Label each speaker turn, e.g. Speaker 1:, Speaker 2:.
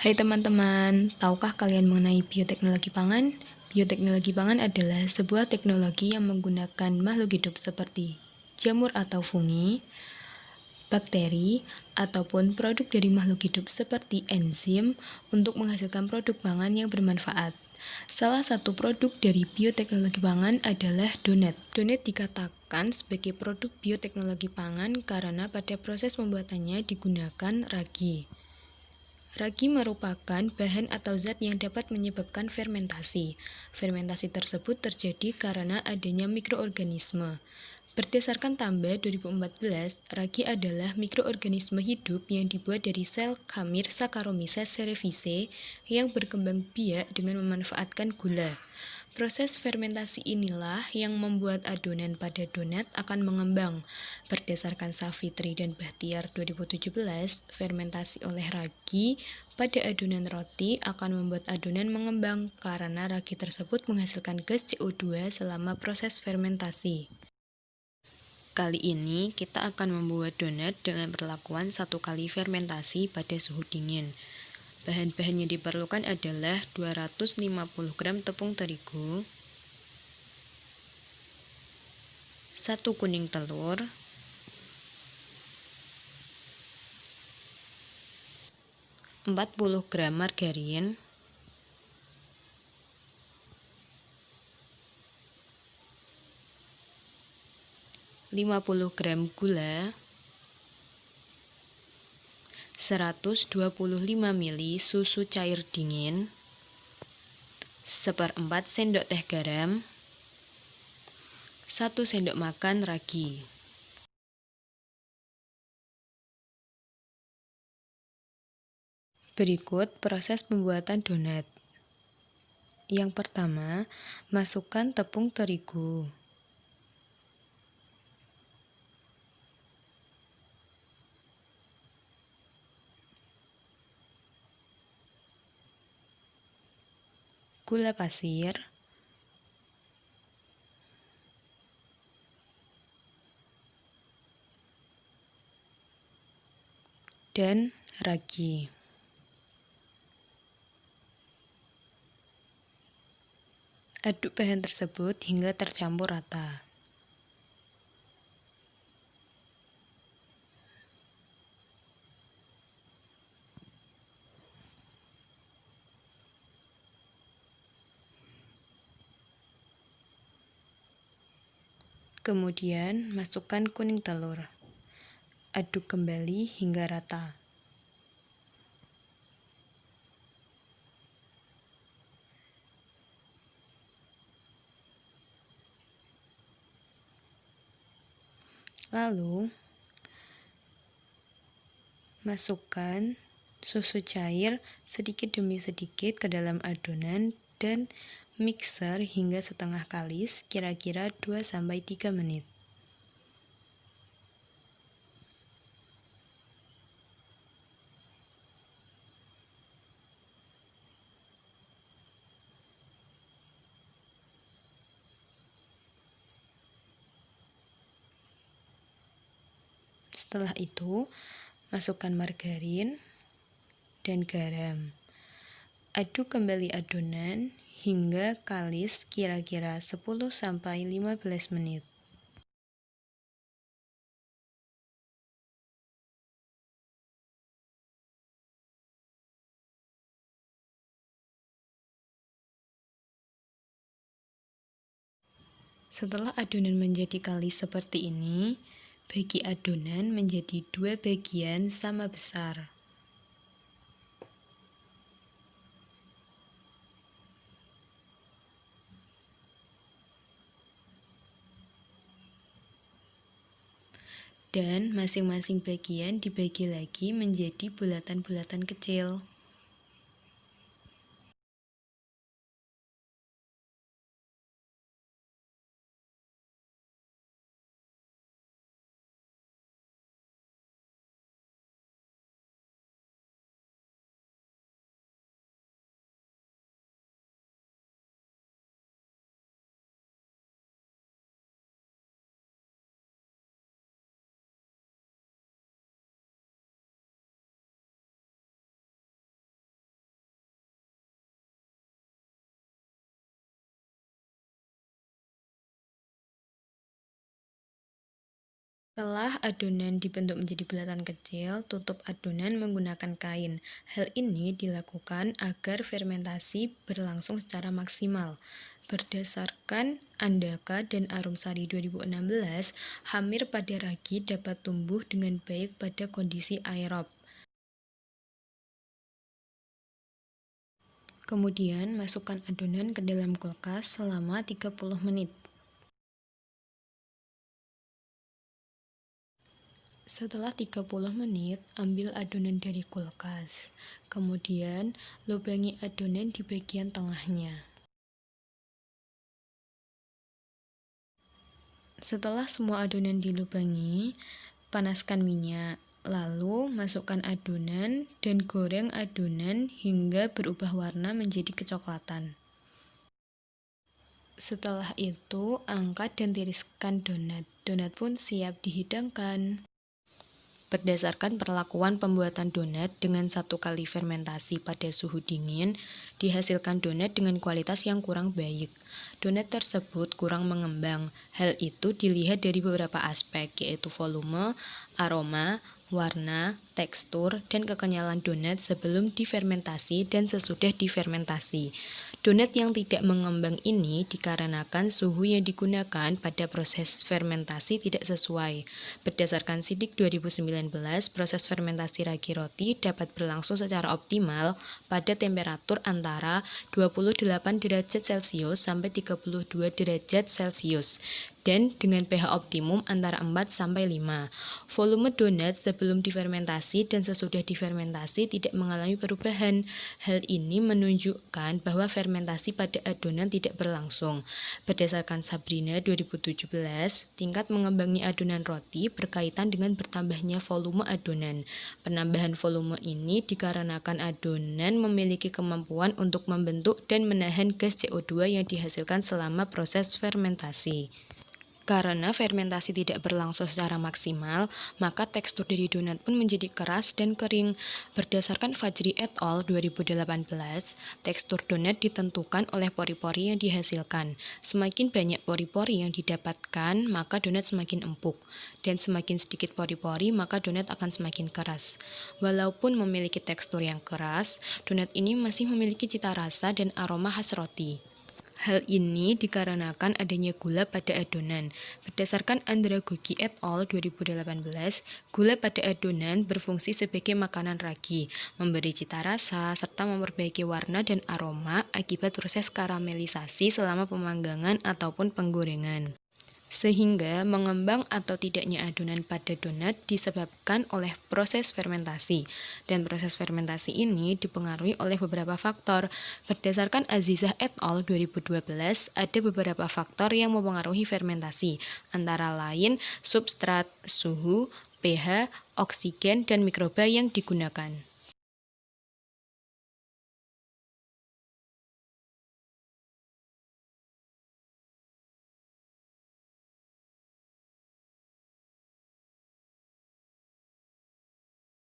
Speaker 1: Hai teman-teman, tahukah kalian mengenai bioteknologi pangan? Bioteknologi pangan adalah sebuah teknologi yang menggunakan makhluk hidup seperti jamur atau fungi, bakteri, ataupun produk dari makhluk hidup seperti enzim untuk menghasilkan produk pangan yang bermanfaat. Salah satu produk dari bioteknologi pangan adalah donat. Donat dikatakan sebagai produk bioteknologi pangan karena pada proses pembuatannya digunakan ragi. Ragi merupakan bahan atau zat yang dapat menyebabkan fermentasi. Fermentasi tersebut terjadi karena adanya mikroorganisme. Berdasarkan Tambah 2014, ragi adalah mikroorganisme hidup yang dibuat dari sel kamir Saccharomyces cerevisiae yang berkembang biak dengan memanfaatkan gula. Proses fermentasi inilah yang membuat adonan pada donat akan mengembang. Berdasarkan Savitri dan Bahtiar 2017, fermentasi oleh ragi pada adonan roti akan membuat adonan mengembang karena ragi tersebut menghasilkan gas CO2 selama proses fermentasi. Kali ini kita akan membuat donat dengan perlakuan 1 kali fermentasi pada suhu dingin. Bahan-bahan yang diperlukan adalah 250 gram tepung terigu, 1 kuning telur, 40 gram margarin, 50 gram gula, 125 ml susu cair dingin, 1/4 sendok teh garam, 1 sendok makan ragi. Berikut proses pembuatan donat. Yang pertama, masukkan tepung terigu. Gula pasir, dan ragi. Aduk bahan tersebut hingga tercampur rata. Kemudian, masukkan kuning telur. Aduk kembali hingga rata. Lalu, masukkan susu cair sedikit demi sedikit ke dalam adonan dan mixer hingga setengah kalis, kira-kira 2-3 menit. Setelah itu, masukkan margarin dan garam. Aduk kembali adonan hingga kalis kira-kira 10-15 menit. Setelah adonan menjadi kalis seperti ini, bagi adonan menjadi 2 bagian sama besar. Dan masing-masing bagian dibagi lagi menjadi bulatan-bulatan kecil. Setelah adonan dibentuk menjadi bulatan kecil, tutup adonan menggunakan kain. Hal ini dilakukan agar fermentasi berlangsung secara maksimal. Berdasarkan Andaka dan Arumsari 2016, hamir pada ragi dapat tumbuh dengan baik pada kondisi aerob. Kemudian, masukkan adonan ke dalam kulkas selama 30 menit. Setelah 30 menit, ambil adonan dari kulkas. Kemudian, lubangi adonan di bagian tengahnya. Setelah semua adonan dilubangi, panaskan minyak. Lalu, masukkan adonan dan goreng adonan hingga berubah warna menjadi kecoklatan. Setelah itu, angkat dan tiriskan donat. Donat pun siap dihidangkan. Berdasarkan perlakuan pembuatan donat dengan 1 kali fermentasi pada suhu dingin, dihasilkan donat dengan kualitas yang kurang baik. Donat tersebut kurang mengembang. Hal itu dilihat dari beberapa aspek, yaitu volume, aroma, warna, tekstur, dan kekenyalan donat sebelum difermentasi dan sesudah difermentasi. Donat yang tidak mengembang ini dikarenakan suhu yang digunakan pada proses fermentasi tidak sesuai. Berdasarkan SIDIK 2019, proses fermentasi ragi roti dapat berlangsung secara optimal pada temperatur antara 28 derajat Celcius sampai 32 derajat Celcius dan dengan pH optimum antara 4 sampai 5. Volume donat sebelum difermentasi dan sesudah difermentasi tidak mengalami perubahan. Hal ini menunjukkan bahwa fermentasi pada adonan tidak berlangsung. Berdasarkan Sabrina 2017, tingkat mengembangnya adonan roti berkaitan dengan bertambahnya volume adonan. Penambahan volume ini dikarenakan adonan memiliki kemampuan untuk membentuk dan menahan gas CO2 yang dihasilkan selama proses fermentasi. Karena fermentasi tidak berlangsung secara maksimal, maka tekstur dari donat pun menjadi keras dan kering. Berdasarkan Fajri et al. 2018, tekstur donat ditentukan oleh pori-pori yang dihasilkan. Semakin banyak pori-pori yang didapatkan, maka donat semakin empuk. Dan semakin sedikit pori-pori, maka donat akan semakin keras. Walaupun memiliki tekstur yang keras, donat ini masih memiliki cita rasa dan aroma khas roti. Hal ini dikarenakan adanya gula pada adonan. Berdasarkan Andragogi et al. 2018, gula pada adonan berfungsi sebagai makanan ragi, memberi cita rasa, serta memperbaiki warna dan aroma akibat proses karamelisasi selama pemanggangan ataupun penggorengan. Sehingga mengembang atau tidaknya adonan pada donat disebabkan oleh proses fermentasi. Dan proses fermentasi ini dipengaruhi oleh beberapa faktor. Berdasarkan Azizah et al. 2012, ada beberapa faktor yang mempengaruhi fermentasi, antara lain substrat, suhu, pH, oksigen, dan mikroba yang digunakan.